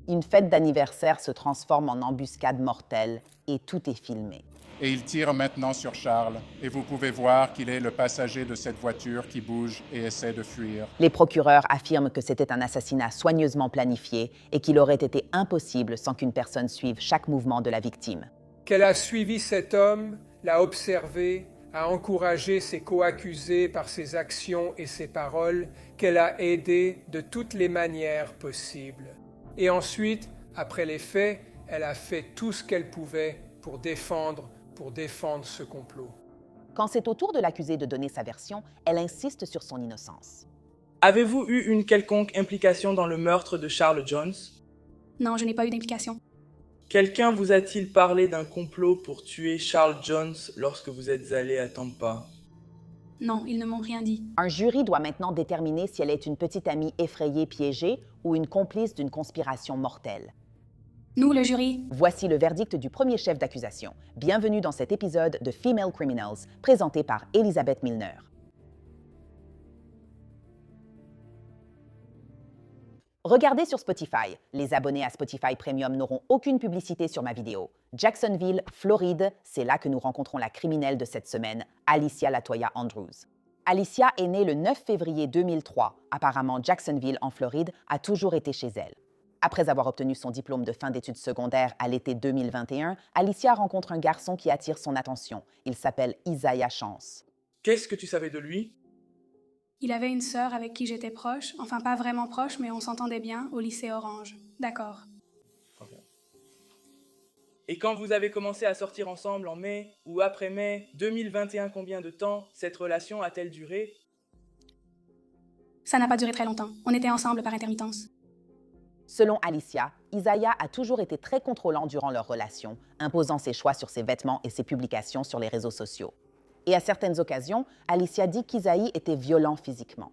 Une fête d'anniversaire se transforme en embuscade mortelle et tout est filmé. Et il tire maintenant sur Charles, et vous pouvez voir qu'il est le passager de cette voiture qui bouge et essaie de fuir. Les procureurs affirment que c'était un assassinat soigneusement planifié et qu'il aurait été impossible sans qu'une personne suive chaque mouvement de la victime. Qu'elle a suivi cet homme, l'a observé, a encouragé ses co-accusés par ses actions et ses paroles, qu'elle a aidé de toutes les manières possibles. Et ensuite, après les faits, elle a fait tout ce qu'elle pouvait pour défendre ce complot. Quand c'est au tour de l'accusée de donner sa version, elle insiste sur son innocence. Avez-vous eu une quelconque implication dans le meurtre de Charles Jones? Non, je n'ai pas eu d'implication. Quelqu'un vous a-t-il parlé d'un complot pour tuer Charles Jones lorsque vous êtes allé à Tampa? Non, ils ne m'ont rien dit. Un jury doit maintenant déterminer si elle est une petite amie effrayée piégée ou une complice d'une conspiration mortelle. Nous, le jury, Voici le verdict du premier chef d'accusation. Bienvenue dans cet épisode de Female Criminals, présenté par Elizabeth Milner. Regardez sur Spotify. Les abonnés à Spotify Premium n'auront aucune publicité sur ma vidéo. Jacksonville, Floride, c'est là que nous rencontrons la criminelle de cette semaine, Alicia Latoya Andrews. Alicia est née le 9 février 2003. Apparemment, Jacksonville, en Floride, a toujours été chez elle. Après avoir obtenu son diplôme de fin d'études secondaires à l'été 2021, Alicia rencontre un garçon qui attire son attention. Il s'appelle Isaiah Chance. Qu'est-ce que tu savais de lui? il avait une sœur avec qui j'étais proche, enfin pas vraiment proche, mais on s'entendait bien, au lycée Orange. D'accord. Et quand vous avez commencé à sortir ensemble en mai ou après mai 2021, combien de temps cette relation a-t-elle duré? Ça n'a pas duré très longtemps. On était ensemble par intermittence. Selon Alicia, Isaiah a toujours été très contrôlant durant leur relation, imposant ses choix sur ses vêtements et ses publications sur les réseaux sociaux. Et à certaines occasions, Alicia dit qu'Isaiah était violent physiquement.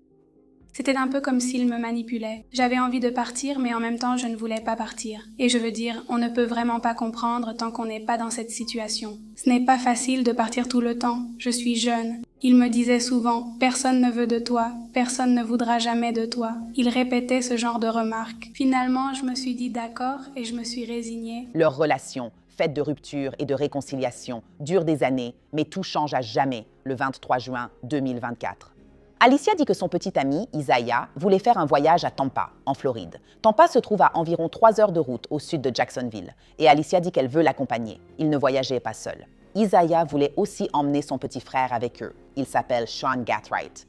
C'était un peu comme s'il me manipulait. J'avais envie de partir, mais en même temps, je ne voulais pas partir. Et je veux dire, on ne peut vraiment pas comprendre tant qu'on n'est pas dans cette situation. Ce n'est pas facile de partir tout le temps. Je suis jeune. Il me disait souvent « Personne ne veut de toi, personne ne voudra jamais de toi ». Il répétait ce genre de remarques. Finalement, je me suis dit d'accord et je me suis résignée. Leur relation, faite de rupture et de réconciliation, dure des années, mais tout change à jamais le 23 juin 2024. Alicia dit que son petit ami, Isaiah, voulait faire un voyage à Tampa, en Floride. Tampa se trouve à environ 3 heures de route au sud de Jacksonville, et Alicia dit qu'elle veut l'accompagner. Il ne voyageait pas seul. Isaiah voulait aussi emmener son petit frère avec eux. Il s'appelle Sean Gathright.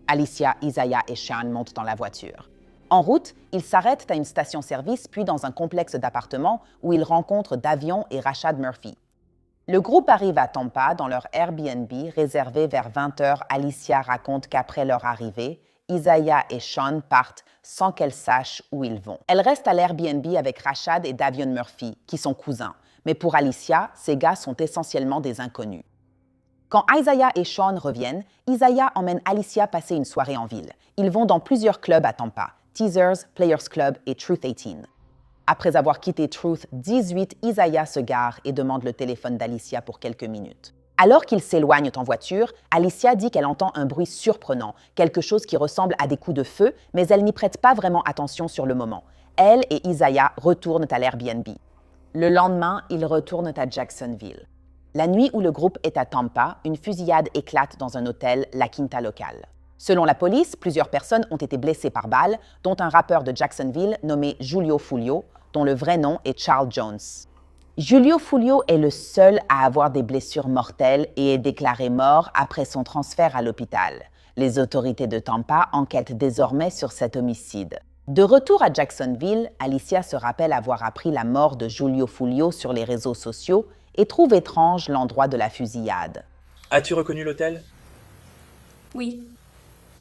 Alicia, Isaiah et Sean montent dans la voiture. En route, ils s'arrêtent à une station-service puis dans un complexe d'appartements où ils rencontrent Davion et Rashad Murphy. Le groupe arrive à Tampa dans leur Airbnb réservé vers 20h. Alicia raconte qu'après leur arrivée, Isaiah et Sean partent sans qu'elle sache où ils vont. Elle reste à l'Airbnb avec Rashad et Davion Murphy, qui sont cousins. Mais pour Alicia, ces gars sont essentiellement des inconnus. Quand Isaiah et Sean reviennent, Isaiah emmène Alicia passer une soirée en ville. Ils vont dans plusieurs clubs à Tampa, Teasers, Players Club et Truth 18. Après avoir quitté Truth 18, Isaiah se gare et demande le téléphone d'Alicia pour quelques minutes. Alors qu'ils s'éloignent en voiture, Alicia dit qu'elle entend un bruit surprenant, quelque chose qui ressemble à des coups de feu, mais elle n'y prête pas vraiment attention sur le moment. Elle et Isaiah retournent à l'Airbnb. Le lendemain, ils retournent à Jacksonville. La nuit où le groupe est à Tampa, une fusillade éclate dans un hôtel, la Quinta locale. Selon la police, plusieurs personnes ont été blessées par balles, dont un rappeur de Jacksonville nommé Julio Fulio, dont le vrai nom est Charles Jones. Julio Fulio est le seul à avoir des blessures mortelles et est déclaré mort après son transfert à l'hôpital. Les autorités de Tampa enquêtent désormais sur cet homicide. De retour à Jacksonville, Alicia se rappelle avoir appris la mort de Julio Fulio sur les réseaux sociaux et trouve étrange l'endroit de la fusillade. As-tu reconnu l'hôtel? Oui.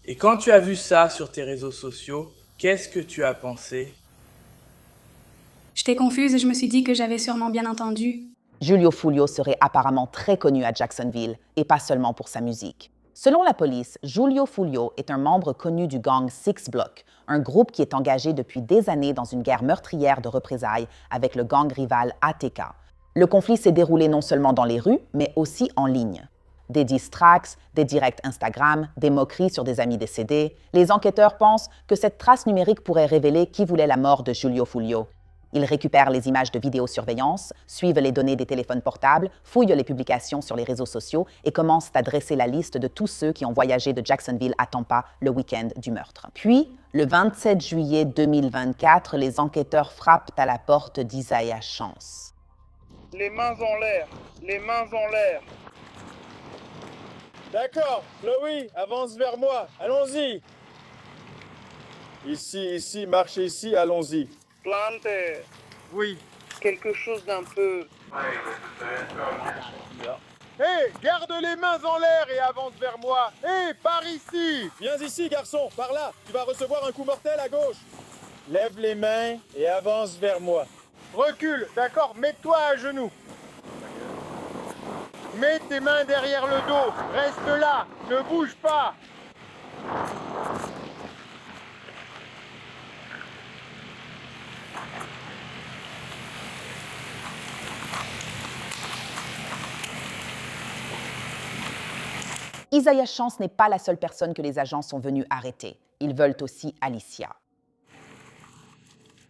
Et quand tu as vu ça sur tes réseaux sociaux, qu'est-ce que tu as pensé? J'étais confuse et je me suis dit que j'avais sûrement bien entendu. Julio Fulio serait apparemment très connu à Jacksonville, et pas seulement pour sa musique. Selon la police, Julio Fulio est un membre connu du gang Six Block, un groupe qui est engagé depuis des années dans une guerre meurtrière de représailles avec le gang rival ATK. Le conflit s'est déroulé non seulement dans les rues, mais aussi en ligne. Des diss tracks, des directs Instagram, des moqueries sur des amis décédés. Les enquêteurs pensent que cette trace numérique pourrait révéler qui voulait la mort de Julio Fulio. Ils récupèrent les images de vidéosurveillance, suivent les données des téléphones portables, fouillent les publications sur les réseaux sociaux et commencent à dresser la liste de tous ceux qui ont voyagé de Jacksonville à Tampa le week-end du meurtre. Puis, le 27 juillet 2024, les enquêteurs frappent à la porte d'Isaiah Chance. Les mains en l'air, les mains en l'air. D'accord, Chloé, avance vers moi, allons-y. Ici, marchez ici, allons-y. Plante. Oui. Quelque chose d'un peu... Hé, garde les mains en l'air et avance vers moi. Hé, par ici. Viens ici, garçon, par là. Tu vas recevoir un coup mortel à gauche. Lève les mains et avance vers moi. Recule, d'accord, mets-toi à genoux. Mets tes mains derrière le dos. Reste là, ne bouge pas. Isaiah Chance n'est pas la seule personne que les agents sont venus arrêter. Ils veulent aussi Alicia.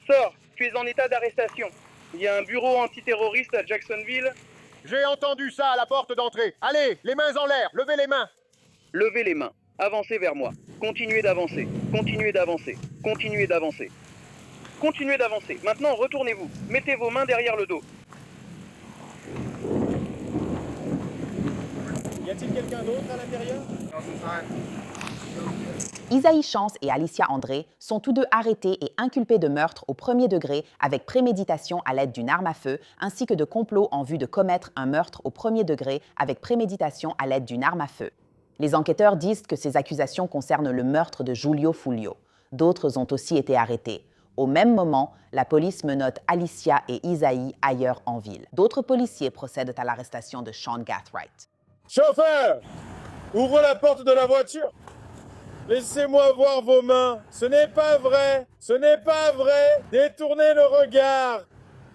Sors, tu es en état d'arrestation. Il y a un bureau antiterroriste à Jacksonville. J'ai entendu ça à la porte d'entrée. Allez, les mains en l'air, levez les mains. Levez les mains, avancez vers moi. Continuez d'avancer, continuez d'avancer, continuez d'avancer. Continuez d'avancer. Maintenant, retournez-vous. Mettez vos mains derrière le dos. Y a-t-il quelqu'un d'autre à l'intérieur? Isaiah Chance et Alicia André sont tous deux arrêtés et inculpés de meurtre au premier degré avec préméditation à l'aide d'une arme à feu, ainsi que de complot en vue de commettre un meurtre au premier degré avec préméditation à l'aide d'une arme à feu. Les enquêteurs disent que ces accusations concernent le meurtre de Julio Fulio. D'autres ont aussi été arrêtés. Au même moment, la police menotte Alicia et Isaiah ailleurs en ville. D'autres policiers procèdent à l'arrestation de Sean Gathright. Chauffeur, ouvre la porte de la voiture. Laissez-moi voir vos mains. Ce n'est pas vrai. Ce n'est pas vrai. Détournez le regard.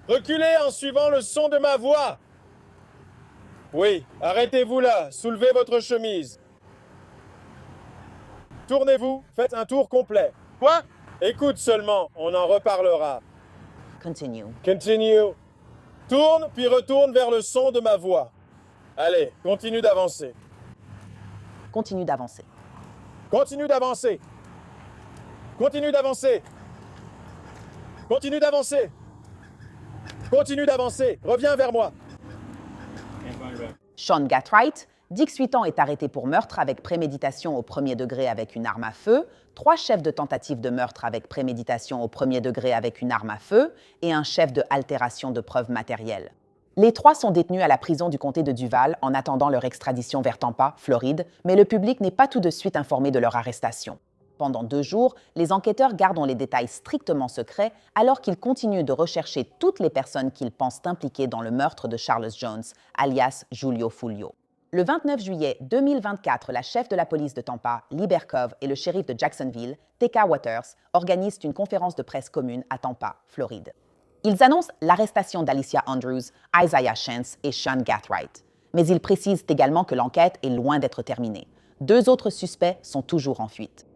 Reculez en suivant le son de ma voix. Oui, arrêtez-vous là. Soulevez votre chemise. Tournez-vous. Faites un tour complet. Quoi? Écoute seulement. On en reparlera. Continue. Continue. Tourne, puis retourne vers le son de ma voix. Allez, continue d'avancer. Continue d'avancer. Continue d'avancer. Continue d'avancer. Continue d'avancer. Continue d'avancer. Reviens vers moi. Sean Gathright, 18 ans, est arrêté pour meurtre avec préméditation au premier degré avec une arme à feu, 3 chefs de tentative de meurtre avec préméditation au premier degré avec une arme à feu et un chef de altération de preuves matérielles. Les 3 sont détenus à la prison du comté de Duval en attendant leur extradition vers Tampa, Floride, mais le public n'est pas tout de suite informé de leur arrestation. Pendant 2 jours, les enquêteurs gardent les détails strictement secrets alors qu'ils continuent de rechercher toutes les personnes qu'ils pensent impliquées dans le meurtre de Charles Jones, alias Julio Fulio. Le 29 juillet 2024, la chef de la police de Tampa, Lee Berkov, et le shérif de Jacksonville, Teka Waters, organisent une conférence de presse commune à Tampa, Floride. Ils annoncent l'arrestation d'Alicia Andrews, Isaiah Chance et Sean Gathright. Mais ils précisent également que l'enquête est loin d'être terminée. 2 autres suspects sont toujours en fuite.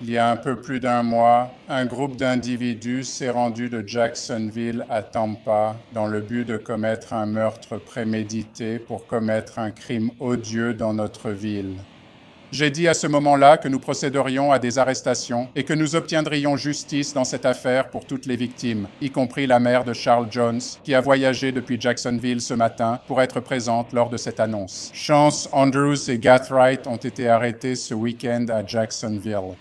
Il y a un peu plus d'un mois, un groupe d'individus s'est rendu de Jacksonville à Tampa dans le but de commettre un meurtre prémédité pour commettre un crime odieux dans notre ville. J'ai dit à ce moment-là que nous procéderions à des arrestations et que nous obtiendrions justice dans cette affaire pour toutes les victimes, y compris la mère de Charles Jones, qui a voyagé depuis Jacksonville ce matin pour être présente lors de cette annonce. Chance, Andrews et Gathright ont été arrêtés ce week-end à Jacksonville.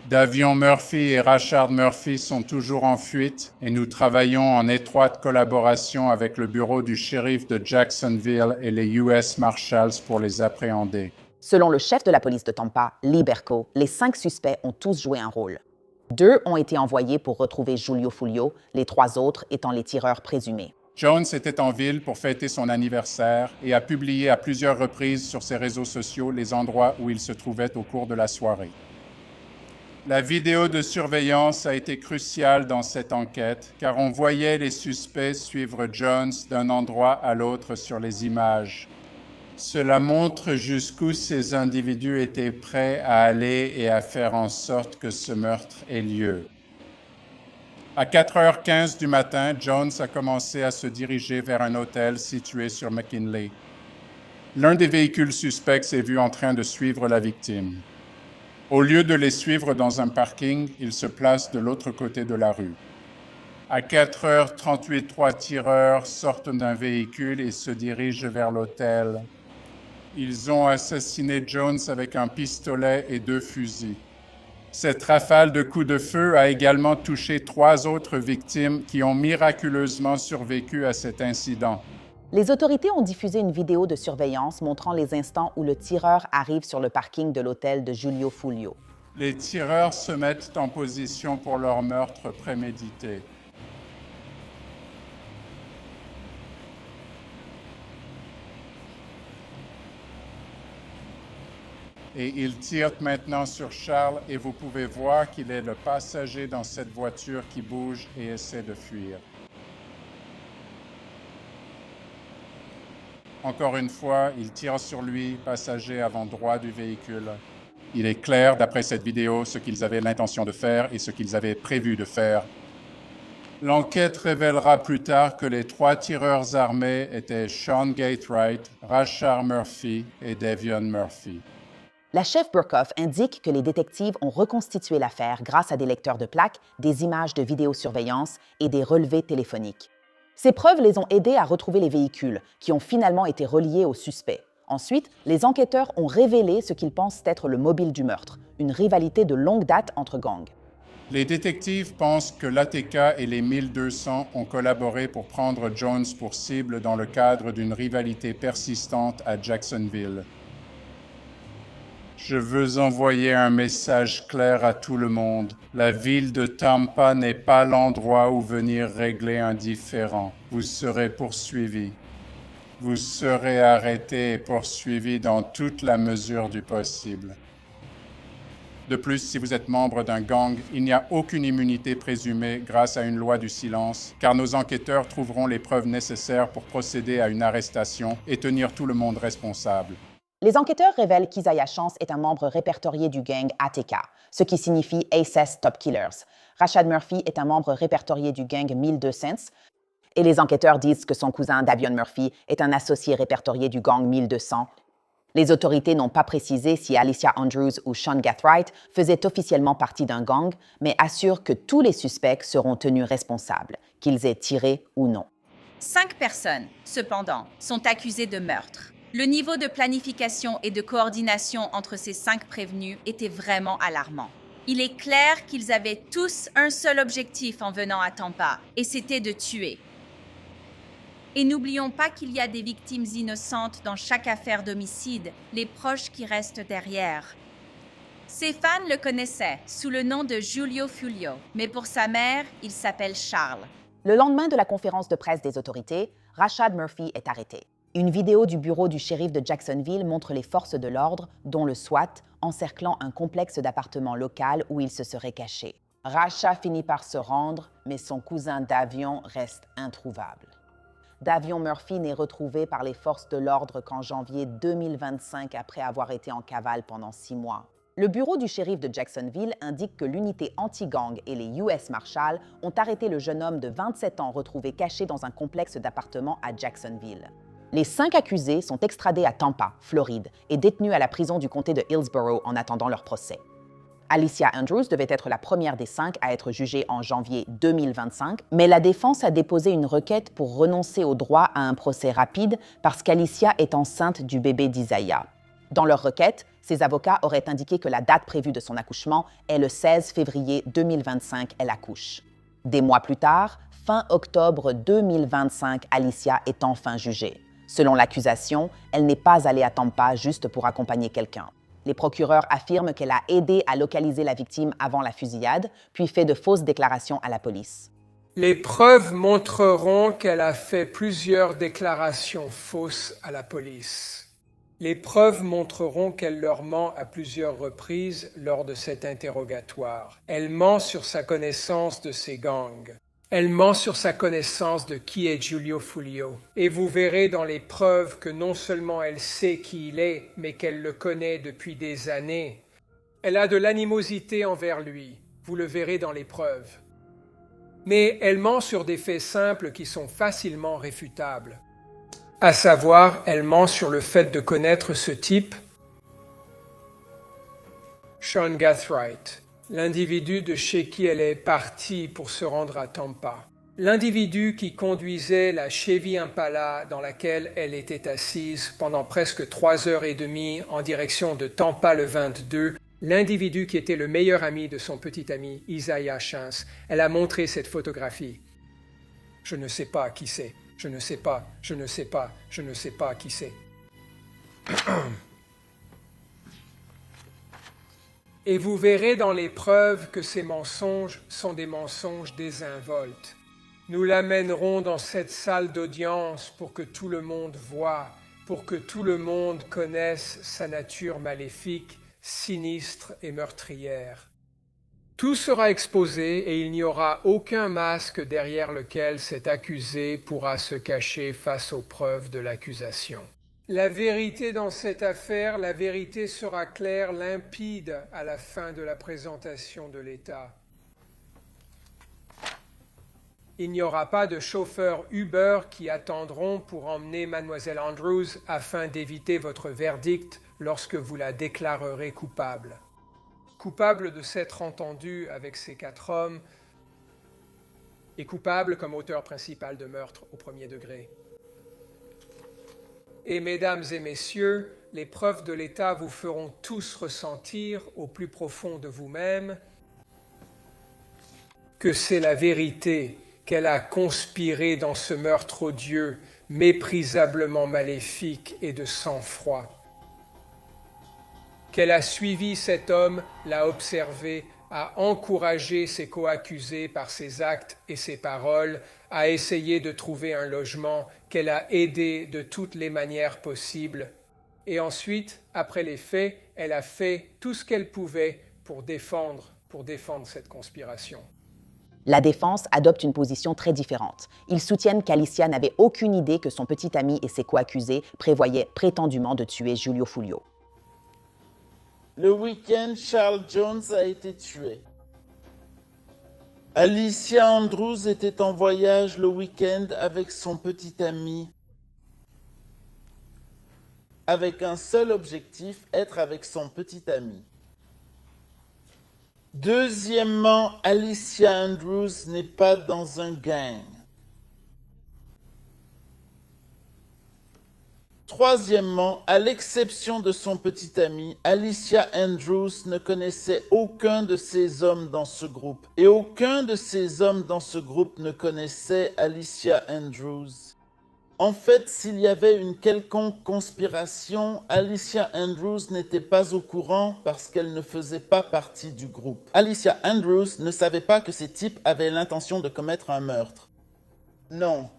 Davion Murphy et Rashard Murphy sont toujours en fuite et nous travaillons en étroite collaboration avec le bureau du shérif de Jacksonville et les US Marshals pour les appréhender. Selon le chef de la police de Tampa, Lee Berkov, les 5 suspects ont tous joué un rôle. 2 ont été envoyés pour retrouver Julio Fulio, les 3 autres étant les tireurs présumés. Jones était en ville pour fêter son anniversaire et a publié à plusieurs reprises sur ses réseaux sociaux les endroits où il se trouvait au cours de la soirée. La vidéo de surveillance a été cruciale dans cette enquête car on voyait les suspects suivre Jones d'un endroit à l'autre sur les images. Cela montre jusqu'où ces individus étaient prêts à aller et à faire en sorte que ce meurtre ait lieu. À 4h15 du matin, Jones a commencé à se diriger vers un hôtel situé sur McKinley. L'un des véhicules suspects s'est vu en train de suivre la victime. Au lieu de les suivre dans un parking, il se place de l'autre côté de la rue. À 4h38, 3 tireurs sortent d'un véhicule et se dirigent vers l'hôtel. Ils ont assassiné Jones avec un pistolet et 2 fusils. Cette rafale de coups de feu a également touché 3 autres victimes qui ont miraculeusement survécu à cet incident. Les autorités ont diffusé une vidéo de surveillance montrant les instants où le tireur arrive sur le parking de l'hôtel de Giulio Fulio. Les tireurs se mettent en position pour leur meurtre prémédité. Et il tire maintenant sur Charles et vous pouvez voir qu'il est le passager dans cette voiture qui bouge et essaie de fuir. Encore une fois, il tire sur lui, passager avant droit du véhicule. Il est clair, d'après cette vidéo, ce qu'ils avaient l'intention de faire et ce qu'ils avaient prévu de faire. L'enquête révélera plus tard que les 3 tireurs armés étaient Sean Gatewright, Rashard Murphy et Davion Murphy. La chef Burkhoff indique que les détectives ont reconstitué l'affaire grâce à des lecteurs de plaques, des images de vidéosurveillance et des relevés téléphoniques. Ces preuves les ont aidés à retrouver les véhicules, qui ont finalement été reliés aux suspects. Ensuite, les enquêteurs ont révélé ce qu'ils pensent être le mobile du meurtre, une rivalité de longue date entre gangs. Les détectives pensent que l'ATK et les 1200 ont collaboré pour prendre Jones pour cible dans le cadre d'une rivalité persistante à Jacksonville. Je veux envoyer un message clair à tout le monde. La ville de Tampa n'est pas l'endroit où venir régler un différend. Vous serez poursuivis. Vous serez arrêtés et poursuivis dans toute la mesure du possible. De plus, si vous êtes membre d'un gang, il n'y a aucune immunité présumée grâce à une loi du silence, car nos enquêteurs trouveront les preuves nécessaires pour procéder à une arrestation et tenir tout le monde responsable. Les enquêteurs révèlent qu'Isaiah Chance est un membre répertorié du gang ATK, ce qui signifie Aces Top Killers. Rashard Murphy est un membre répertorié du gang 1200, et les enquêteurs disent que son cousin Davion Murphy est un associé répertorié du gang 1200. Les autorités n'ont pas précisé si Alicia Andrews ou Sean Gatewright faisaient officiellement partie d'un gang, mais assurent que tous les suspects seront tenus responsables, qu'ils aient tiré ou non. 5 personnes, cependant, sont accusées de meurtre. Le niveau de planification et de coordination entre ces 5 prévenus était vraiment alarmant. Il est clair qu'ils avaient tous un seul objectif en venant à Tampa, et c'était de tuer. Et n'oublions pas qu'il y a des victimes innocentes dans chaque affaire d'homicide, les proches qui restent derrière. Ses fans le connaissaient sous le nom de Giulio Fulio, mais pour sa mère, il s'appelle Charles. Le lendemain de la conférence de presse des autorités, Rashard Murphy est arrêté. Une vidéo du bureau du shérif de Jacksonville montre les forces de l'ordre, dont le SWAT, encerclant un complexe d'appartements local où il se serait caché. Rashard finit par se rendre, mais son cousin Davion reste introuvable. Davion Murphy n'est retrouvé par les forces de l'ordre qu'en janvier 2025 après avoir été en cavale pendant 6 mois. Le bureau du shérif de Jacksonville indique que l'unité anti-gang et les US Marshals ont arrêté le jeune homme de 27 ans retrouvé caché dans un complexe d'appartements à Jacksonville. Les 5 accusés sont extradés à Tampa, Floride, et détenus à la prison du comté de Hillsborough en attendant leur procès. Alicia Andrews devait être la première des 5 à être jugée en janvier 2025, mais la défense a déposé une requête pour renoncer au droit à un procès rapide parce qu'Alicia est enceinte du bébé d'Isaiah. Dans leur requête, ses avocats auraient indiqué que la date prévue de son accouchement est le 16 février 2025, elle accouche. Des mois plus tard, fin octobre 2025, Alicia est enfin jugée. Selon l'accusation, elle n'est pas allée à Tampa juste pour accompagner quelqu'un. Les procureurs affirment qu'elle a aidé à localiser la victime avant la fusillade, puis fait de fausses déclarations à la police. Les preuves montreront qu'elle a fait plusieurs déclarations fausses à la police. Les preuves montreront qu'elle leur ment à plusieurs reprises lors de cet interrogatoire. Elle ment sur sa connaissance de ces gangs. Elle ment sur sa connaissance de qui est Giulio Fulio. Et vous verrez dans les preuves que non seulement elle sait qui il est, mais qu'elle le connaît depuis des années. Elle a de l'animosité envers lui. Vous le verrez dans les preuves. Mais elle ment sur des faits simples qui sont facilement réfutables. À savoir, elle ment sur le fait de connaître ce type, Sean Gathright, l'individu de chez qui elle est partie pour se rendre à Tampa. L'individu qui conduisait la Chevy Impala dans laquelle elle était assise pendant presque 3h30 en direction de Tampa le 22, l'individu qui était le meilleur ami de son petit ami Isaiah Chance. Elle a montré cette photographie. Je ne sais pas qui c'est. Je ne sais pas, je ne sais pas, je ne sais pas qui c'est. Et vous verrez dans les preuves que ces mensonges sont des mensonges désinvoltes. Nous l'amènerons dans cette salle d'audience pour que tout le monde voie, pour que tout le monde connaisse sa nature maléfique, sinistre et meurtrière. Tout sera exposé et il n'y aura aucun masque derrière lequel cet accusé pourra se cacher face aux preuves de l'accusation. La vérité dans cette affaire, la vérité sera claire, limpide à la fin de la présentation de l'État. Il n'y aura pas de chauffeurs Uber qui attendront pour emmener Mademoiselle Andrews afin d'éviter votre verdict lorsque vous la déclarerez coupable. Coupable de s'être entendue avec ces 4 hommes et coupable comme auteur principal de meurtre au 1er degré. Et mesdames et messieurs, les preuves de l'État vous feront tous ressentir au plus profond de vous-même que c'est la vérité, qu'elle a conspiré dans ce meurtre odieux, méprisablement maléfique et de sang-froid. Qu'elle a suivi cet homme, l'a observé, a encouragé ses coaccusés par ses actes et ses paroles, a essayé de trouver un logement, qu'elle a aidé de toutes les manières possibles. Et ensuite, après les faits, elle a fait tout ce qu'elle pouvait pour défendre cette conspiration. La défense adopte une position très différente. Ils soutiennent qu'Alicia n'avait aucune idée que son petit ami et ses coaccusés prévoyaient prétendument de tuer Giulio Fulio. Le week-end, Charles Jones a été tué. Alicia Andrews était en voyage le week-end avec son petit ami, avec un seul objectif, être avec son petit ami. Deuxièmement, Alicia Andrews n'est pas dans un gang. Troisièmement, à l'exception de son petit ami, Alicia Andrews ne connaissait aucun de ces hommes dans ce groupe. Et aucun de ces hommes dans ce groupe ne connaissait Alicia Andrews. En fait, s'il y avait une quelconque conspiration, Alicia Andrews n'était pas au courant parce qu'elle ne faisait pas partie du groupe. Alicia Andrews ne savait pas que ces types avaient l'intention de commettre un meurtre. Non.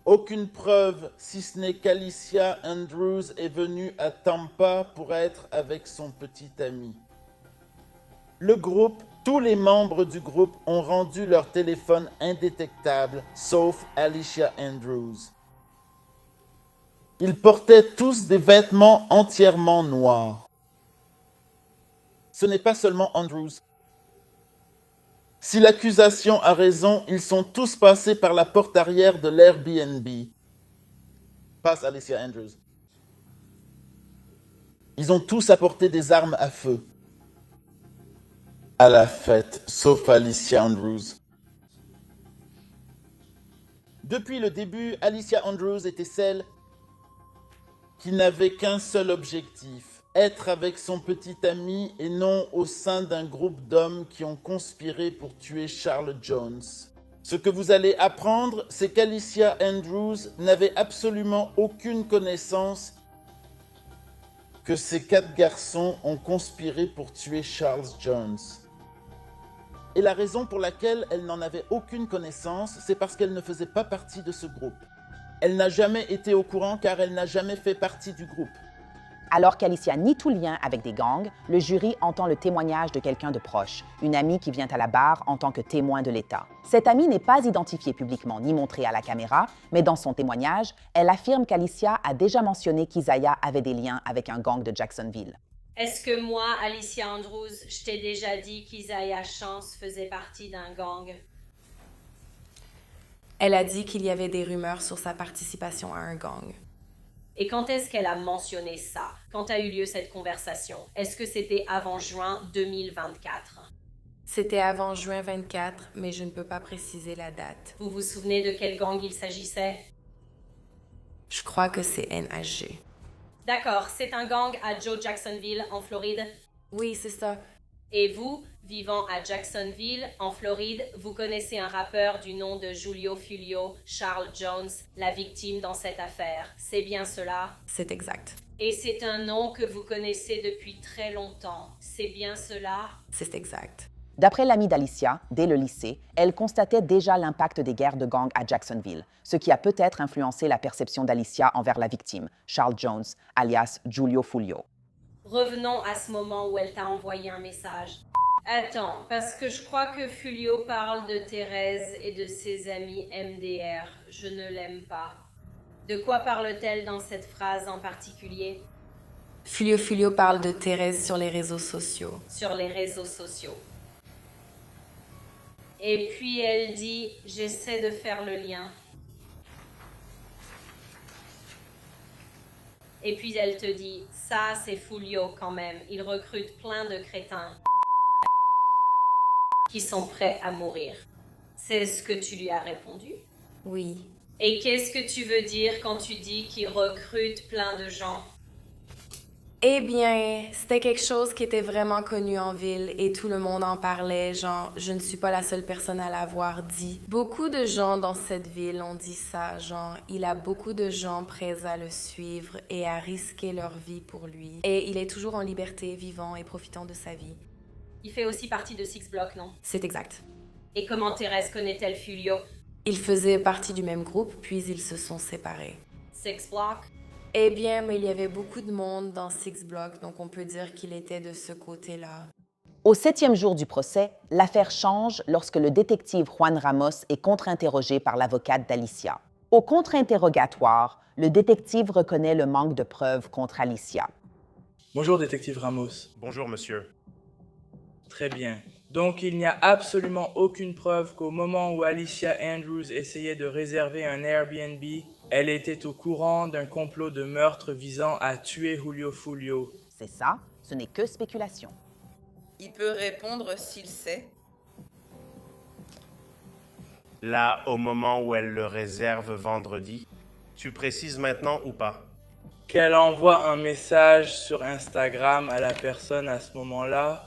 Aucune preuve, si ce n'est qu'Alicia Andrews est venue à Tampa pour être avec son petit ami. Le groupe, tous les membres du groupe ont rendu leur téléphone indétectable, sauf Alicia Andrews. Ils portaient tous des vêtements entièrement noirs. Ce n'est pas seulement Andrews. Si l'accusation a raison, ils sont tous passés par la porte arrière de l'Airbnb. Passe Alicia Andrews. Ils ont tous apporté des armes à feu à la fête, sauf Alicia Andrews. Depuis le début, Alicia Andrews était celle qui n'avait qu'un seul objectif, être avec son petit ami et non au sein d'un groupe d'hommes qui ont conspiré pour tuer Charles Jones. Ce que vous allez apprendre, c'est qu'Alicia Andrews n'avait absolument aucune connaissance que ces 4 garçons ont conspiré pour tuer Charles Jones. Et la raison pour laquelle elle n'en avait aucune connaissance, c'est parce qu'elle ne faisait pas partie de ce groupe. Elle n'a jamais été au courant car elle n'a jamais fait partie du groupe. Alors qu'Alicia nie tout lien avec des gangs, le jury entend le témoignage de quelqu'un de proche, une amie qui vient à la barre en tant que témoin de l'État. Cette amie n'est pas identifiée publiquement ni montrée à la caméra, mais dans son témoignage, elle affirme qu'Alicia a déjà mentionné qu'Isaiah avait des liens avec un gang de Jacksonville. Est-ce que moi, Alicia Andrews, je t'ai déjà dit qu'Isaiah Chance faisait partie d'un gang? Elle a dit qu'il y avait des rumeurs sur sa participation à un gang. Et quand est-ce qu'elle a mentionné ça? Quand a eu lieu cette conversation? Est-ce que c'était avant juin 2024? C'était avant juin 24, mais je ne peux pas préciser la date. Vous vous souvenez de quel gang il s'agissait? Je crois que c'est NHG. D'accord, c'est un gang à Joe Jacksonville, en Floride? Oui, c'est ça. Et vous, vivant à Jacksonville, en Floride, vous connaissez un rappeur du nom de Julio Fulio, Charles Jones, la victime dans cette affaire. C'est bien cela? C'est exact. Et c'est un nom que vous connaissez depuis très longtemps. C'est bien cela? C'est exact. D'après l'amie d'Alicia, dès le lycée, elle constatait déjà l'impact des guerres de gangs à Jacksonville, ce qui a peut-être influencé la perception d'Alicia envers la victime, Charles Jones, alias Julio Fulio. Revenons à ce moment où elle t'a envoyé un message. Attends, parce que je crois que Fulio parle de Thérèse et de ses amis MDR. Je ne l'aime pas. De quoi parle-t-elle dans cette phrase en particulier? Fulio parle de Thérèse sur les réseaux sociaux. Sur les réseaux sociaux. Et puis elle dit « J'essaie de faire le lien ». Et puis elle te dit « Ça, c'est Fulio quand même. Il recrute plein de crétins qui sont prêts à mourir. » C'est ce que tu lui as répondu? Oui. Et qu'est-ce que tu veux dire quand tu dis qu'il recrute plein de gens? Eh bien, c'était quelque chose qui était vraiment connu en ville et tout le monde en parlait, genre, je ne suis pas la seule personne à l'avoir dit. Beaucoup de gens dans cette ville ont dit ça, genre, il a beaucoup de gens prêts à le suivre et à risquer leur vie pour lui. Et il est toujours en liberté, vivant et profitant de sa vie. Il fait aussi partie de Six Block, non? C'est exact. Et comment Thérèse connaît-elle Fulio? Ils faisaient partie du même groupe, puis ils se sont séparés. Six Block? Eh bien, mais il y avait beaucoup de monde dans Six Block, donc on peut dire qu'il était de ce côté-là. Au 7e jour du procès, l'affaire change lorsque le détective Juan Ramos est contre-interrogé par l'avocate d'Alicia. Au contre-interrogatoire, le détective reconnaît le manque de preuves contre Alicia. Bonjour, détective Ramos. Bonjour, monsieur. Très bien. Donc, il n'y a absolument aucune preuve qu'au moment où Alicia Andrews essayait de réserver un Airbnb, elle était au courant d'un complot de meurtre visant à tuer Julio Fulio. C'est ça, ce n'est que spéculation. Il peut répondre s'il sait. Là, au moment où elle le réserve vendredi, tu précises maintenant ou pas? Qu'elle envoie un message sur Instagram à la personne à ce moment-là.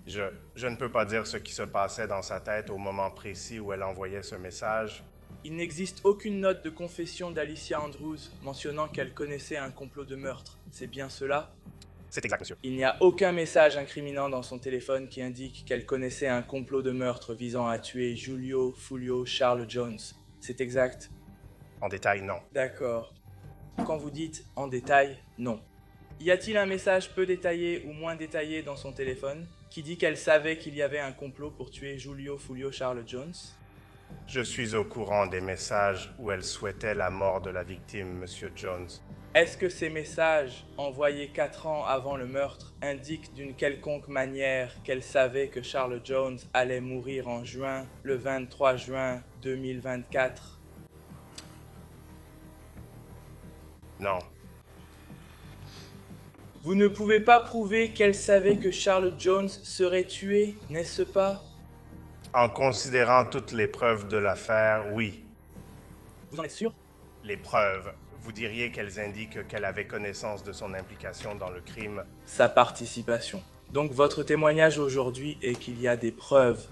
Je ne peux pas dire ce qui se passait dans sa tête au moment précis où elle envoyait ce message. Il n'existe aucune note de confession d'Alicia Andrews mentionnant qu'elle connaissait un complot de meurtre. C'est bien cela? C'est exact, monsieur. Il n'y a aucun message incriminant dans son téléphone qui indique qu'elle connaissait un complot de meurtre visant à tuer Julio Fulio Charles Jones. C'est exact? En détail, non. D'accord. Quand vous dites « en détail », non. Y a-t-il un message peu détaillé ou moins détaillé dans son téléphone qui dit qu'elle savait qu'il y avait un complot pour tuer Julio Fulio Charles Jones? Je suis au courant des messages où elle souhaitait la mort de la victime, monsieur Jones. Est-ce que ces messages, envoyés 4 ans avant le meurtre, indiquent d'une quelconque manière qu'elle savait que Charles Jones allait mourir en juin, le 23 juin 2024? Non. Vous ne pouvez pas prouver qu'elle savait que Charles Jones serait tué, n'est-ce pas? En considérant toutes les preuves de l'affaire, oui. Vous en êtes sûr? Les preuves, vous diriez qu'elles indiquent qu'elle avait connaissance de son implication dans le crime? Sa participation. Donc votre témoignage aujourd'hui est qu'il y a des preuves.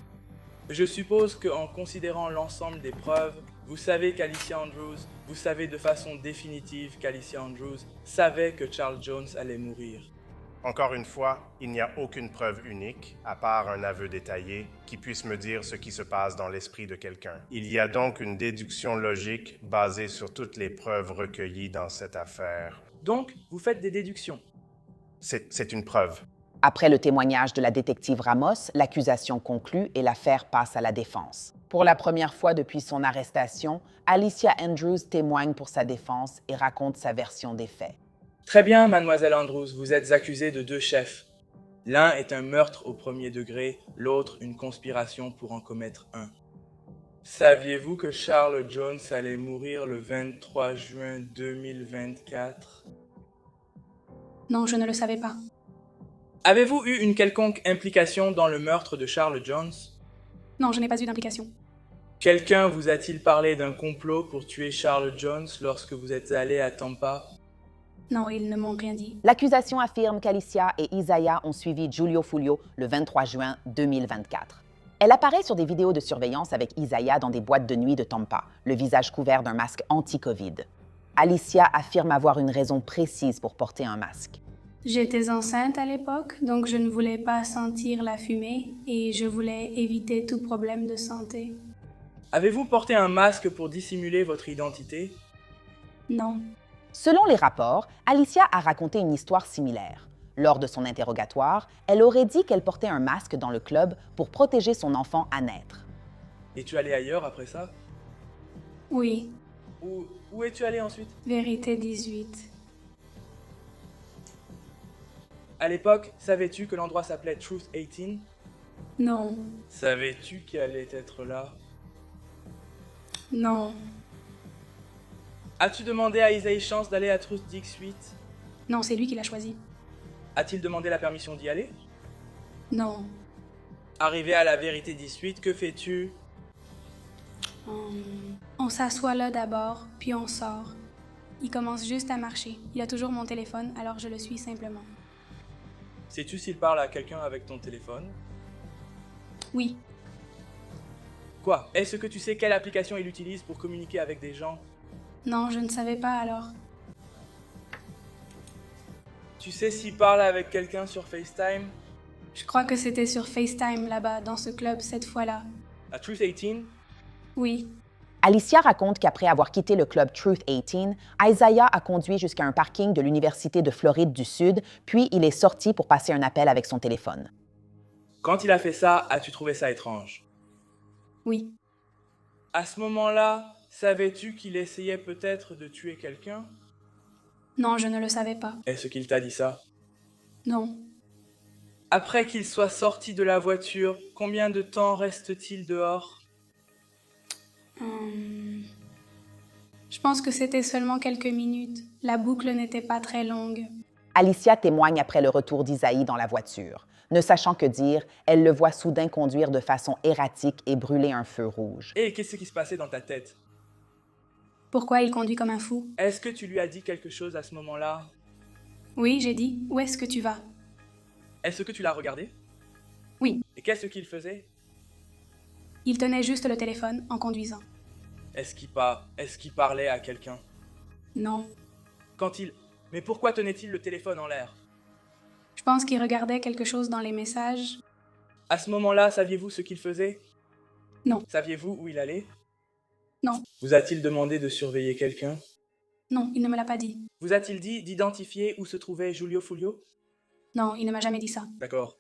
Je suppose qu'en considérant l'ensemble des preuves, vous savez qu'Alicia Andrews, vous savez de façon définitive qu'Alicia Andrews savait que Charles Jones allait mourir. Encore une fois, il n'y a aucune preuve unique, à part un aveu détaillé, qui puisse me dire ce qui se passe dans l'esprit de quelqu'un. Il y a donc une déduction logique basée sur toutes les preuves recueillies dans cette affaire. Donc, vous faites des déductions? C'est une preuve. Après le témoignage de la détective Ramos, l'accusation conclut et l'affaire passe à la défense. Pour la première fois depuis son arrestation, Alicia Andrews témoigne pour sa défense et raconte sa version des faits. Très bien, mademoiselle Andrews, vous êtes accusée de 2 chefs. L'un est un meurtre au 1er degré, l'autre une conspiration pour en commettre un. Saviez-vous que Charles Jones allait mourir le 23 juin 2024? Non, je ne le savais pas. Avez-vous eu une quelconque implication dans le meurtre de Charles Jones? Non, je n'ai pas eu d'implication. Quelqu'un vous a-t-il parlé d'un complot pour tuer Charles Jones lorsque vous êtes allé à Tampa? Non, ils ne m'ont rien dit. L'accusation affirme qu'Alicia et Isaiah ont suivi Giulio Fulio le 23 juin 2024. Elle apparaît sur des vidéos de surveillance avec Isaiah dans des boîtes de nuit de Tampa, le visage couvert d'un masque anti-Covid. Alicia affirme avoir une raison précise pour porter un masque. J'étais enceinte à l'époque, donc je ne voulais pas sentir la fumée et je voulais éviter tout problème de santé. Avez-vous porté un masque pour dissimuler votre identité? Non. Selon les rapports, Alicia a raconté une histoire similaire. Lors de son interrogatoire, elle aurait dit qu'elle portait un masque dans le club pour protéger son enfant à naître. Es-tu allé ailleurs après ça? Oui. Où es-tu allé ensuite? Vérité 18. À l'époque, savais-tu que l'endroit s'appelait Truth 18? Non. Savais-tu qui allait être là? Non. As-tu demandé à Isaïe Chance d'aller à Truth 18? Non, c'est lui qui l'a choisi. A-t-il demandé la permission d'y aller? Non. Arrivé à la vérité 18, que fais-tu? On s'assoit là d'abord, puis on sort. Il commence juste à marcher. Il a toujours mon téléphone, alors je le suis simplement. Sais-tu s'il parle à quelqu'un avec ton téléphone? Oui. Quoi? Est-ce que tu sais quelle application il utilise pour communiquer avec des gens? Non, je ne savais pas alors. Tu sais s'il parle avec quelqu'un sur FaceTime? Je crois que c'était sur FaceTime là-bas, dans ce club, cette fois-là. À Truth 18? Oui. Alicia raconte qu'après avoir quitté le club Truth 18, Isaiah a conduit jusqu'à un parking de l'Université de Floride du Sud, puis il est sorti pour passer un appel avec son téléphone. Quand il a fait ça, as-tu trouvé ça étrange? Oui. À ce moment-là, savais-tu qu'il essayait peut-être de tuer quelqu'un? Non, je ne le savais pas. Est-ce qu'il t'a dit ça? Non. Après qu'il soit sorti de la voiture, combien de temps reste-t-il dehors? Je pense que c'était seulement quelques minutes. La boucle n'était pas très longue. Alicia témoigne après le retour d'Isaïe dans la voiture. Ne sachant que dire, elle le voit soudain conduire de façon erratique et brûler un feu rouge. Et qu'est-ce qui se passait dans ta tête? Pourquoi il conduit comme un fou? Est-ce que tu lui as dit quelque chose à ce moment-là? Oui, j'ai dit. Où est-ce que tu vas? Est-ce que tu l'as regardé? Oui. Et qu'est-ce qu'il faisait? Il tenait juste le téléphone en conduisant. Est-ce qu'il parlait à quelqu'un? Non. Mais pourquoi tenait-il le téléphone en l'air? Je pense qu'il regardait quelque chose dans les messages. À ce moment-là, saviez-vous ce qu'il faisait? Non. Saviez-vous où il allait? Non. Vous a-t-il demandé de surveiller quelqu'un? Non, il ne me l'a pas dit. Vous a-t-il dit d'identifier où se trouvait Giulio Fulio? Non, il ne m'a jamais dit ça. D'accord.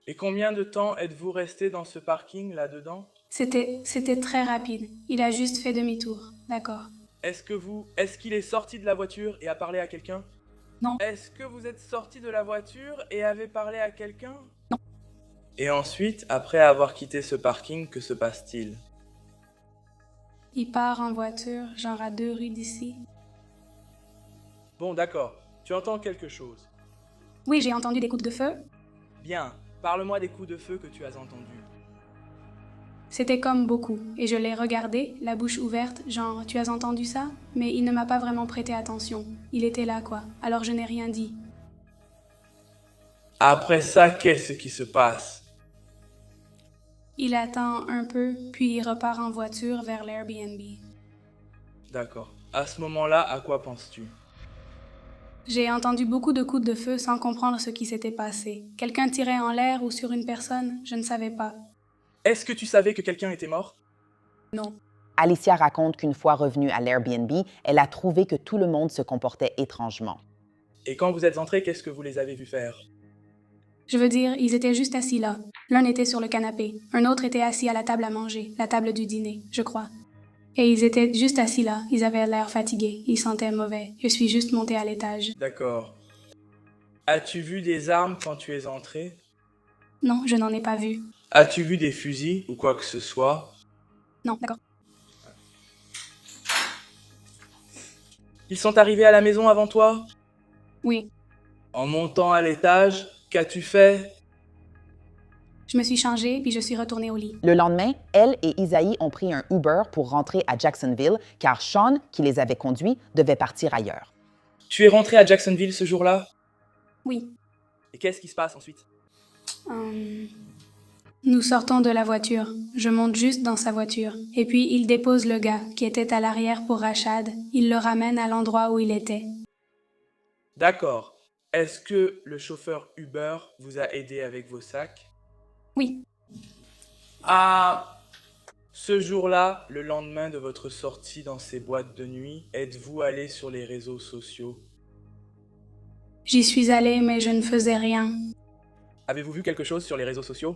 Et combien de temps êtes-vous resté dans ce parking là-dedans? C'était très rapide. Il a juste fait demi-tour. D'accord. Est-ce qu'il est sorti de la voiture et a parlé à quelqu'un? Non. Est-ce que vous êtes sorti de la voiture et avez parlé à quelqu'un? Non. Et ensuite, après avoir quitté ce parking, que se passe-t-il? Il part en voiture, genre à 2 rues d'ici. Bon, d'accord. Tu entends quelque chose? Oui, j'ai entendu des coups de feu. Bien. Parle-moi des coups de feu que tu as entendus. C'était comme beaucoup, et je l'ai regardé, la bouche ouverte, genre « Tu as entendu ça ?» Mais il ne m'a pas vraiment prêté attention. Il était là, quoi. Alors je n'ai rien dit. Après ça, qu'est-ce qui se passe? Il attend un peu, puis il repart en voiture vers l'Airbnb. D'accord. À ce moment-là, à quoi penses-tu? J'ai entendu beaucoup de coups de feu sans comprendre ce qui s'était passé. Quelqu'un tirait en l'air ou sur une personne, je ne savais pas. Est-ce que tu savais que quelqu'un était mort? Non. Alicia raconte qu'une fois revenue à l'Airbnb, elle a trouvé que tout le monde se comportait étrangement. Et quand vous êtes entrés, qu'est-ce que vous les avez vus faire? Je veux dire, ils étaient juste assis là. L'un était sur le canapé, un autre était assis à la table à manger, la table du dîner, je crois. Et ils étaient juste assis là, ils avaient l'air fatigués, ils sentaient mauvais. Je suis juste montée à l'étage. D'accord. As-tu vu des armes quand tu es entré? Non, je n'en ai pas vu. As-tu vu des fusils ou quoi que ce soit? Non, d'accord. Ils sont arrivés à la maison avant toi? Oui. En montant à l'étage, qu'as-tu fait? Je me suis changée, puis je suis retournée au lit. Le lendemain, elle et Isaïe ont pris un Uber pour rentrer à Jacksonville, car Sean, qui les avait conduits, devait partir ailleurs. Tu es rentré à Jacksonville ce jour-là? Oui. Et qu'est-ce qui se passe ensuite? Nous sortons de la voiture. Je monte juste dans sa voiture. Et puis, il dépose le gars qui était à l'arrière pour Rachad. Il le ramène à l'endroit où il était. D'accord. Est-ce que le chauffeur Uber vous a aidé avec vos sacs? Oui. Ah, ce jour-là, le lendemain de votre sortie dans ces boîtes de nuit, êtes-vous allé sur les réseaux sociaux? J'y suis allée, mais je ne faisais rien. Avez-vous vu quelque chose sur les réseaux sociaux?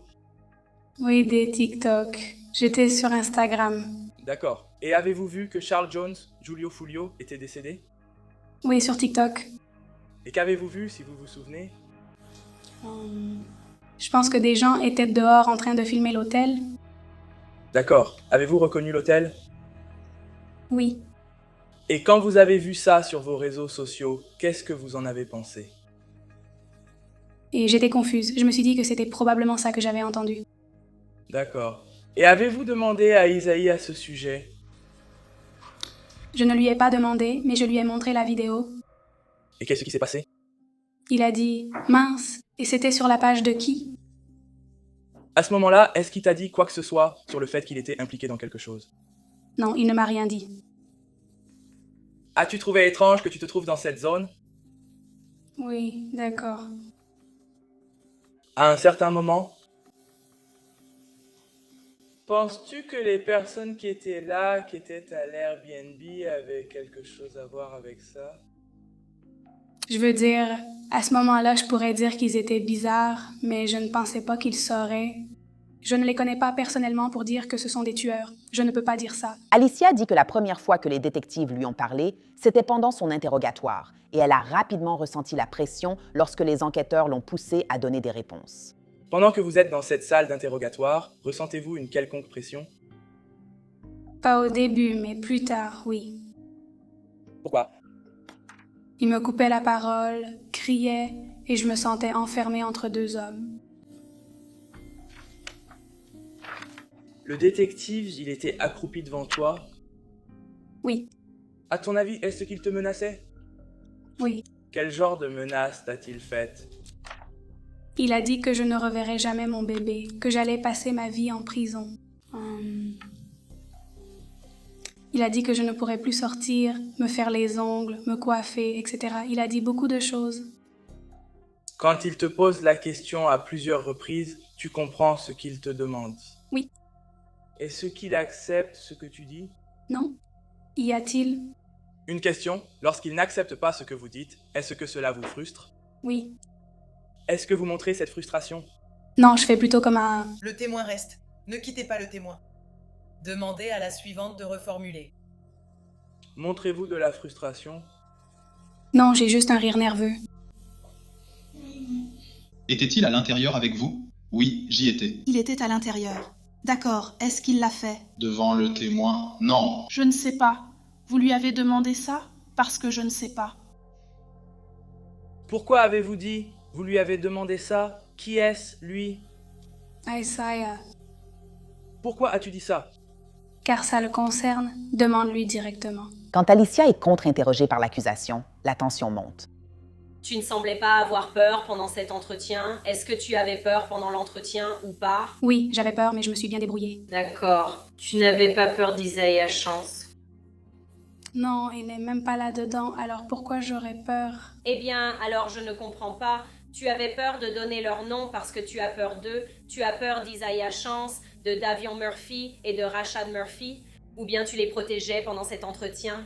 Oui, des TikTok. J'étais sur Instagram. D'accord. Et avez-vous vu que Charles Jones, Giulio Fulio, était décédé? Oui, sur TikTok. Et qu'avez-vous vu, si vous vous souvenez? Je pense que des gens étaient dehors en train de filmer l'hôtel. D'accord. Avez-vous reconnu l'hôtel? Oui. Et quand vous avez vu ça sur vos réseaux sociaux, qu'est-ce que vous en avez pensé? Et j'étais confuse. Je me suis dit que c'était probablement ça que j'avais entendu. D'accord. Et avez-vous demandé à Isaïe à ce sujet? Je ne lui ai pas demandé, mais je lui ai montré la vidéo. Et qu'est-ce qui s'est passé? Il a dit « Mince, et c'était sur la page de qui ?» À ce moment-là, est-ce qu'il t'a dit quoi que ce soit sur le fait qu'il était impliqué dans quelque chose? Non, il ne m'a rien dit. As-tu trouvé étrange que tu te trouves dans cette zone? Oui, d'accord. À un certain moment? Penses-tu que les personnes qui étaient là, qui étaient à l'Airbnb, avaient quelque chose à voir avec ça? Je veux dire, à ce moment-là, je pourrais dire qu'ils étaient bizarres, mais je ne pensais pas qu'ils sauraient. Je ne les connais pas personnellement pour dire que ce sont des tueurs. Je ne peux pas dire ça. Alicia dit que la première fois que les détectives lui ont parlé, c'était pendant son interrogatoire, et elle a rapidement ressenti la pression lorsque les enquêteurs l'ont poussée à donner des réponses. Pendant que vous êtes dans cette salle d'interrogatoire, ressentez-vous une quelconque pression? Pas au début, mais plus tard, oui. Pourquoi? Il me coupait la parole, criait, et je me sentais enfermée entre deux hommes. Le détective, il était accroupi devant toi? Oui. À ton avis, est-ce qu'il te menaçait? Oui. Quel genre de menace t'a-t-il faite? Il a dit que je ne reverrais jamais mon bébé, que j'allais passer ma vie en prison. Il a dit que je ne pourrais plus sortir, me faire les ongles, me coiffer, etc. Il a dit beaucoup de choses. Quand il te pose la question à plusieurs reprises, tu comprends ce qu'il te demande? Oui. Est-ce qu'il accepte ce que tu dis? Non. Y a-t-il? Une question, lorsqu'il n'accepte pas ce que vous dites, est-ce que cela vous frustre? Oui. Est-ce que vous montrez cette frustration? Non, je fais plutôt comme un... Le témoin reste. Ne quittez pas le témoin. Demandez à la suivante de reformuler. Montrez-vous de la frustration? Non, j'ai juste un rire nerveux. Était-il à l'intérieur avec vous? Oui, j'y étais. Il était à l'intérieur. D'accord, est-ce qu'il l'a fait? Devant le témoin? Non. Je ne sais pas. Vous lui avez demandé ça? Parce que je ne sais pas. Pourquoi avez-vous dit? Vous lui avez demandé ça? Qui est-ce, lui? Isaiah. Pourquoi as-tu dit ça? Car ça le concerne, demande-lui directement. Quand Alicia est contre-interrogée par l'accusation, la tension monte. Tu ne semblais pas avoir peur pendant cet entretien. Est-ce que tu avais peur pendant l'entretien ou pas? Oui, j'avais peur, mais je me suis bien débrouillée. D'accord. Tu n'avais pas peur d'Isaiah Chance? Non, il n'est même pas là-dedans, alors pourquoi j'aurais peur? Eh bien, alors je ne comprends pas. Tu avais peur de donner leur nom parce que tu as peur d'eux. Tu as peur d'Isaiah Chance, de Davion Murphy et de Rachad Murphy? Ou bien tu les protégeais pendant cet entretien?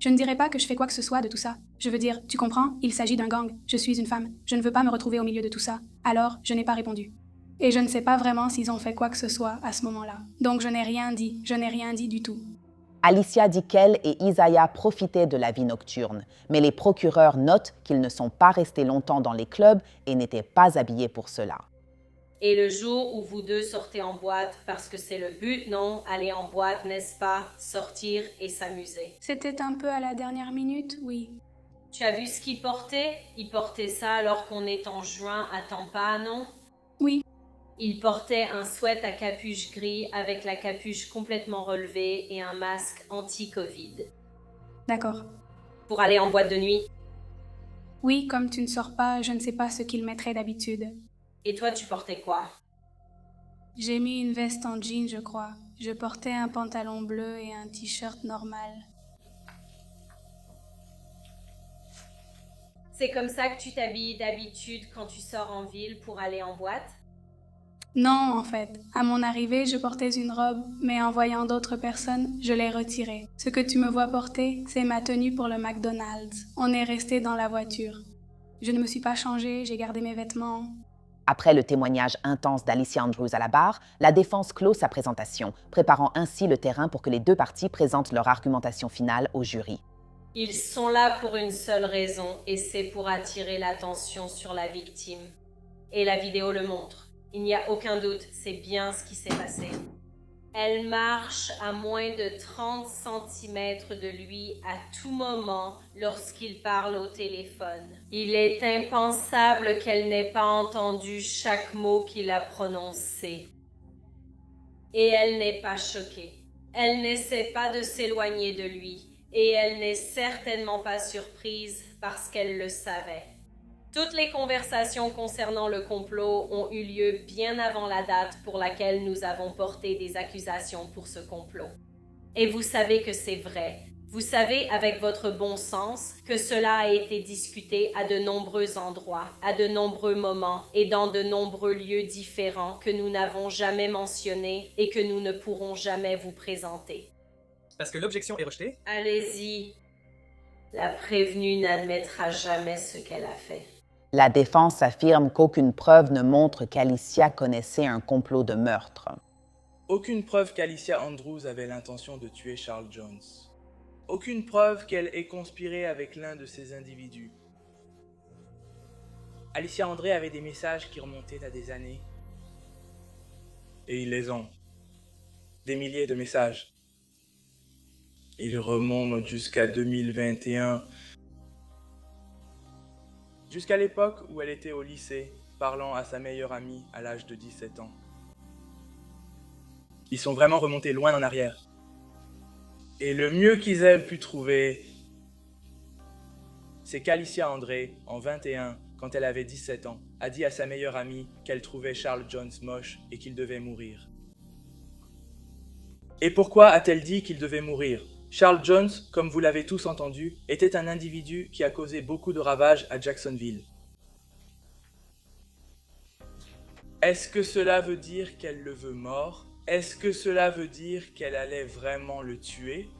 Je ne dirais pas que je fais quoi que ce soit de tout ça. Je veux dire, tu comprends, il s'agit d'un gang. Je suis une femme. Je ne veux pas me retrouver au milieu de tout ça. Alors, je n'ai pas répondu. Et je ne sais pas vraiment s'ils ont fait quoi que ce soit à ce moment-là. Donc je n'ai rien dit. Je n'ai rien dit du tout. Alicia dit qu'elle et Isaiah profitaient de la vie nocturne, mais les procureurs notent qu'ils ne sont pas restés longtemps dans les clubs et n'étaient pas habillés pour cela. Et le jour où vous deux sortez en boîte, parce que c'est le but, non? Aller en boîte, n'est-ce pas? Sortir et s'amuser. C'était un peu à la dernière minute, oui. Tu as vu ce qu'il portait? Il portait ça alors qu'on est en juin à Tampa, non? Oui. Il portait un sweat à capuche gris avec la capuche complètement relevée et un masque anti-Covid. D'accord. Pour aller en boîte de nuit? Oui, comme tu ne sors pas, je ne sais pas ce qu'il mettrait d'habitude. Et toi, tu portais quoi? J'ai mis une veste en jean, je crois. Je portais un pantalon bleu et un t-shirt normal. C'est comme ça que tu t'habilles d'habitude quand tu sors en ville pour aller en boîte? Non, en fait. À mon arrivée, je portais une robe, mais en voyant d'autres personnes, je l'ai retirée. Ce que tu me vois porter, c'est ma tenue pour le McDonald's. On est resté dans la voiture. Je ne me suis pas changée, j'ai gardé mes vêtements. Après le témoignage intense d'Alicia Andrews à la barre, la défense clôt sa présentation, préparant ainsi le terrain pour que les deux parties présentent leur argumentation finale au jury. Ils sont là pour une seule raison, et c'est pour attirer l'attention sur la victime. Et la vidéo le montre. Il n'y a aucun doute, c'est bien ce qui s'est passé. Elle marche à moins de 30 cm de lui à tout moment lorsqu'il parle au téléphone. Il est impensable qu'elle n'ait pas entendu chaque mot qu'il a prononcé. Et elle n'est pas choquée. Elle n'essaie pas de s'éloigner de lui. Et elle n'est certainement pas surprise parce qu'elle le savait. Toutes les conversations concernant le complot ont eu lieu bien avant la date pour laquelle nous avons porté des accusations pour ce complot. Et vous savez que c'est vrai. Vous savez avec votre bon sens que cela a été discuté à de nombreux endroits, à de nombreux moments et dans de nombreux lieux différents que nous n'avons jamais mentionnés et que nous ne pourrons jamais vous présenter. Parce que l'objection est rejetée? Allez-y. La prévenue n'admettra jamais ce qu'elle a fait. La défense affirme qu'aucune preuve ne montre qu'Alicia connaissait un complot de meurtre. Aucune preuve qu'Alicia Andrews avait l'intention de tuer Charles Jones. Aucune preuve qu'elle ait conspiré avec l'un de ces individus. Alicia André avait des messages qui remontaient à des années. Et ils les ont. Des milliers de messages. Ils remontent jusqu'à 2021. Jusqu'à l'époque où elle était au lycée, parlant à sa meilleure amie à l'âge de 17 ans. Ils sont vraiment remontés loin en arrière. Et le mieux qu'ils aient pu trouver, c'est qu'Alicia André, en 21, quand elle avait 17 ans, a dit à sa meilleure amie qu'elle trouvait Charles Jones moche et qu'il devait mourir. Et pourquoi a-t-elle dit qu'il devait mourir ? Charles Jones, comme vous l'avez tous entendu, était un individu qui a causé beaucoup de ravages à Jacksonville. Est-ce que cela veut dire qu'elle le veut mort ? Est-ce que cela veut dire qu'elle allait vraiment le tuer ?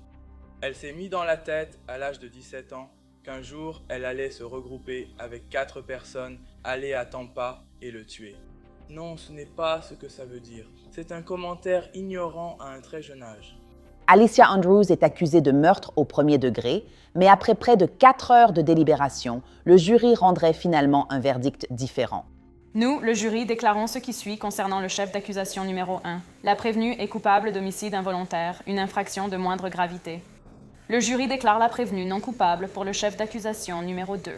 Elle s'est mis dans la tête, à l'âge de 17 ans, qu'un jour, elle allait se regrouper avec 4 personnes, aller à Tampa et le tuer. Non, ce n'est pas ce que ça veut dire. C'est un commentaire ignorant à un très jeune âge. Alicia Andrews est accusée de meurtre au premier degré, mais après près de 4 heures de délibération, le jury rendrait finalement un verdict différent. Nous, le jury, déclarons ce qui suit concernant le chef d'accusation numéro 1. La prévenue est coupable d'homicide involontaire, une infraction de moindre gravité. Le jury déclare la prévenue non coupable pour le chef d'accusation numéro 2.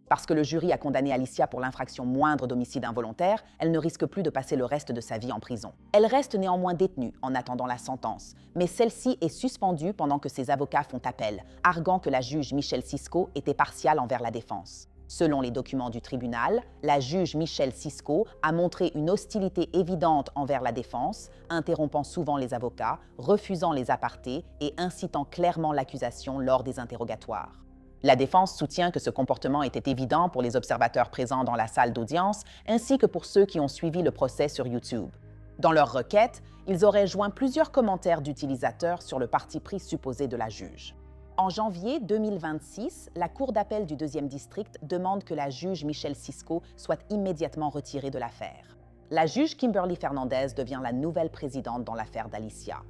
Parce que le jury a condamné Alicia pour l'infraction moindre d'homicide involontaire, elle ne risque plus de passer le reste de sa vie en prison. Elle reste néanmoins détenue en attendant la sentence, mais celle-ci est suspendue pendant que ses avocats font appel, arguant que la juge Michelle Cisco était partiale envers la défense. Selon les documents du tribunal, la juge Michelle Cisco a montré une hostilité évidente envers la défense, interrompant souvent les avocats, refusant les apartés et incitant clairement l'accusation lors des interrogatoires. La défense soutient que ce comportement était évident pour les observateurs présents dans la salle d'audience, ainsi que pour ceux qui ont suivi le procès sur YouTube. Dans leur requête, ils auraient joint plusieurs commentaires d'utilisateurs sur le parti pris supposé de la juge. En janvier 2026, la Cour d'appel du 2e district demande que la juge Michelle Cisco soit immédiatement retirée de l'affaire. La juge Kimberly Fernandez devient la nouvelle présidente dans l'affaire d'Alicia.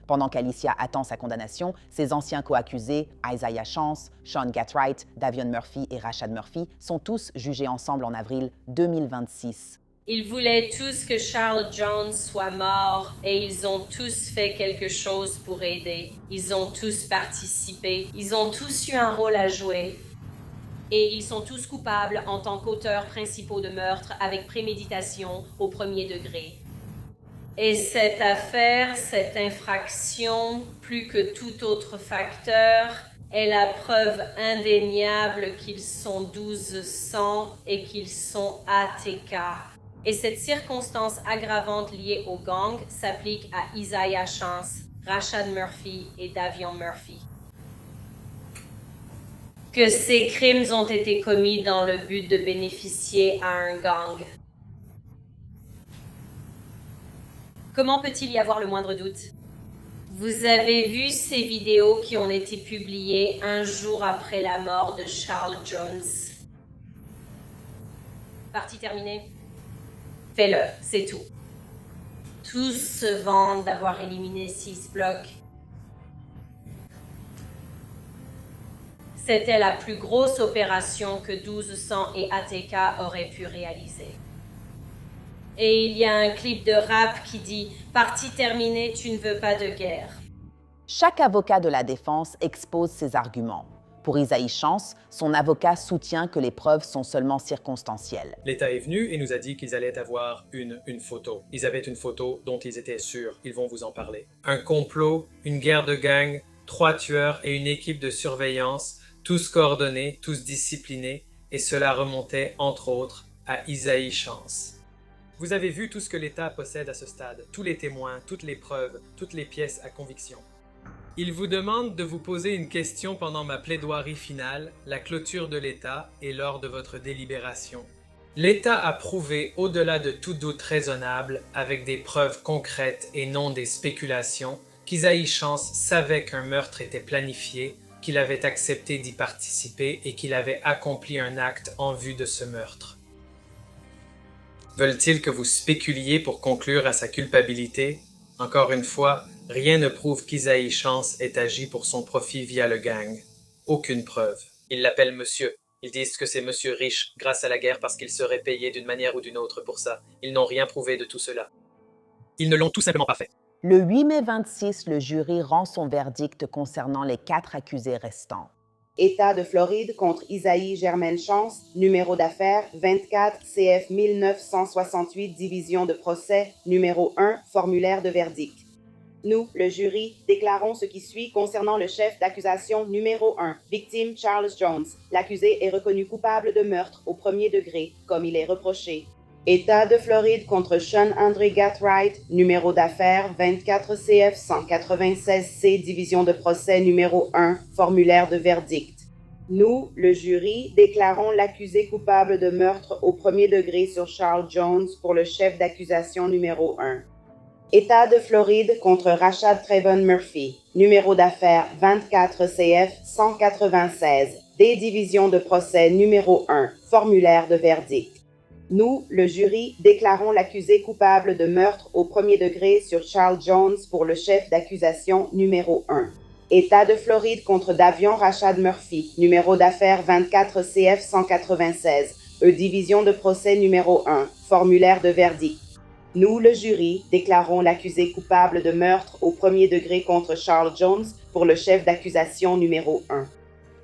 Pendant qu'Alicia attend sa condamnation, ses anciens co-accusés, Isaiah Chance, Sean Gatright, Davion Murphy et Rashad Murphy, sont tous jugés ensemble en avril 2026. Ils voulaient tous que Charles Jones soit mort et ils ont tous fait quelque chose pour aider. Ils ont tous participé. Ils ont tous eu un rôle à jouer. Et ils sont tous coupables en tant qu'auteurs principaux de meurtre avec préméditation au premier degré. Et cette affaire, cette infraction, plus que tout autre facteur, est la preuve indéniable qu'ils sont 1200 et qu'ils sont ATK. Et cette circonstance aggravante liée au gang s'applique à Isaiah Chance, Rashad Murphy et Davion Murphy. Que ces crimes ont été commis dans le but de bénéficier à un gang. Comment peut-il y avoir le moindre doute? Vous avez vu ces vidéos qui ont été publiées un jour après la mort de Charles Jones. Partie terminée? Fais-le, c'est tout. Tous se vantent d'avoir éliminé 6 blocs. C'était la plus grosse opération que 1200 et ATK auraient pu réaliser. Et il y a un clip de rap qui dit « Partie terminée, tu ne veux pas de guerre ». Chaque avocat de la défense expose ses arguments. Pour Isaïe Chance, son avocat soutient que les preuves sont seulement circonstancielles. L'État est venu et nous a dit qu'ils allaient avoir une photo. Ils avaient une photo dont ils étaient sûrs. Ils vont vous en parler. Un complot, une guerre de gang, 3 tueurs et une équipe de surveillance, tous coordonnés, tous disciplinés, et cela remontait, entre autres, à Isaïe Chance. Vous avez vu tout ce que l'État possède à ce stade, tous les témoins, toutes les preuves, toutes les pièces à conviction. Il vous demande de vous poser une question pendant ma plaidoirie finale, la clôture de l'État et lors de votre délibération. L'État a prouvé, au-delà de tout doute raisonnable, avec des preuves concrètes et non des spéculations, qu'Isaïe Chance savait qu'un meurtre était planifié, qu'il avait accepté d'y participer et qu'il avait accompli un acte en vue de ce meurtre. Veulent-ils que vous spéculiez pour conclure à sa culpabilité? Encore une fois, rien ne prouve qu'Isaïe Chance ait agi pour son profit via le gang. Aucune preuve. Ils l'appellent monsieur. Ils disent que c'est monsieur riche grâce à la guerre parce qu'il serait payé d'une manière ou d'une autre pour ça. Ils n'ont rien prouvé de tout cela. Ils ne l'ont tout simplement pas fait. Le 8 mai 26, le jury rend son verdict concernant les 4 accusés restants. État de Floride contre Isaïe Germaine Chance, numéro d'affaires 24 CF 1968, division de procès, numéro 1, formulaire de verdict. Nous, le jury, déclarons ce qui suit concernant le chef d'accusation numéro 1, victime Charles Jones. L'accusé est reconnu coupable de meurtre au premier degré, comme il est reproché. État de Floride contre Sean Andre Gathright, numéro d'affaires 24 CF 196C, division de procès numéro 1, formulaire de verdict. Nous, le jury, déclarons l'accusé coupable de meurtre au premier degré sur Charles Jones pour le chef d'accusation numéro 1. État de Floride contre Rashad Trayvon Murphy, numéro d'affaires 24 CF 196, D, division de procès numéro 1, formulaire de verdict. Nous, le jury, déclarons l'accusé coupable de meurtre au premier degré sur Charles Jones pour le chef d'accusation numéro 1. État de Floride contre Davion Rashad Murphy, numéro d'affaires 24 CF 196, E, division de procès numéro 1, formulaire de verdict. Nous, le jury, déclarons l'accusé coupable de meurtre au premier degré contre Charles Jones pour le chef d'accusation numéro 1.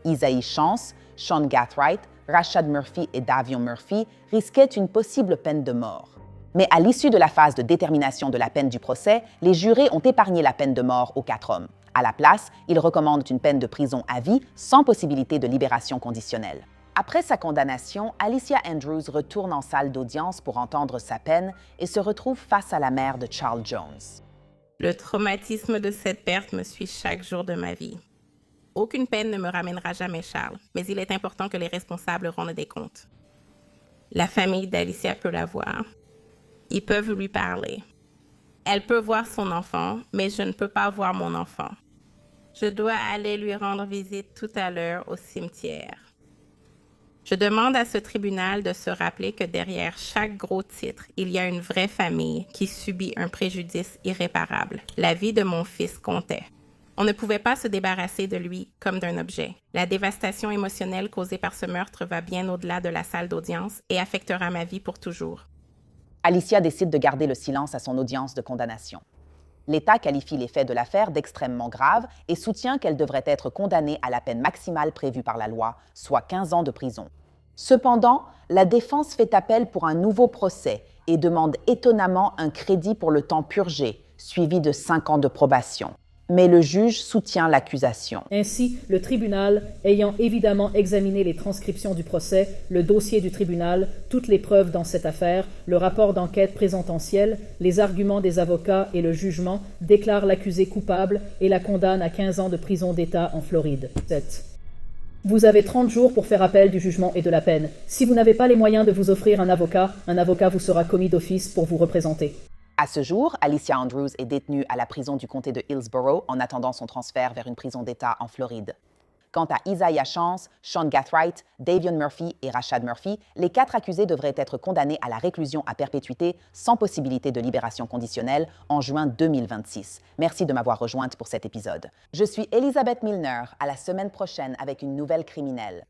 Isaïe Chance, Sean Gathright, Rashad Murphy et Davion Murphy risquaient une possible peine de mort. Mais à l'issue de la phase de détermination de la peine du procès, les jurés ont épargné la peine de mort aux 4 hommes. À la place, ils recommandent une peine de prison à vie sans possibilité de libération conditionnelle. Après sa condamnation, Alicia Andrews retourne en salle d'audience pour entendre sa peine et se retrouve face à la mère de Charles Jones. Le traumatisme de cette perte me suit chaque jour de ma vie. Aucune peine ne me ramènera jamais Charles, mais il est important que les responsables rendent des comptes. La famille d'Alicia peut la voir. Ils peuvent lui parler. Elle peut voir son enfant, mais je ne peux pas voir mon enfant. Je dois aller lui rendre visite tout à l'heure au cimetière. Je demande à ce tribunal de se rappeler que derrière chaque gros titre, il y a une vraie famille qui subit un préjudice irréparable. La vie de mon fils comptait. On ne pouvait pas se débarrasser de lui comme d'un objet. La dévastation émotionnelle causée par ce meurtre va bien au-delà de la salle d'audience et affectera ma vie pour toujours. Alicia décide de garder le silence à son audience de condamnation. L'État qualifie les faits de l'affaire d'extrêmement graves et soutient qu'elle devrait être condamnée à la peine maximale prévue par la loi, soit 15 ans de prison. Cependant, la défense fait appel pour un nouveau procès et demande étonnamment un crédit pour le temps purgé, suivi de 5 ans de probation. Mais le juge soutient l'accusation. Ainsi, le tribunal, ayant évidemment examiné les transcriptions du procès, le dossier du tribunal, toutes les preuves dans cette affaire, le rapport d'enquête présententiel, les arguments des avocats et le jugement, déclare l'accusé coupable et la condamne à 15 ans de prison d'État en Floride. 7. Vous avez 30 jours pour faire appel du jugement et de la peine. Si vous n'avez pas les moyens de vous offrir un avocat vous sera commis d'office pour vous représenter. À ce jour, Alicia Andrews est détenue à la prison du comté de Hillsborough en attendant son transfert vers une prison d'État en Floride. Quant à Isaiah Chance, Sean Gathright, Davion Murphy et Rashad Murphy, les 4 accusés devraient être condamnés à la réclusion à perpétuité sans possibilité de libération conditionnelle en juin 2026. Merci de m'avoir rejointe pour cet épisode. Je suis Elisabeth Milner, à la semaine prochaine avec une nouvelle criminelle.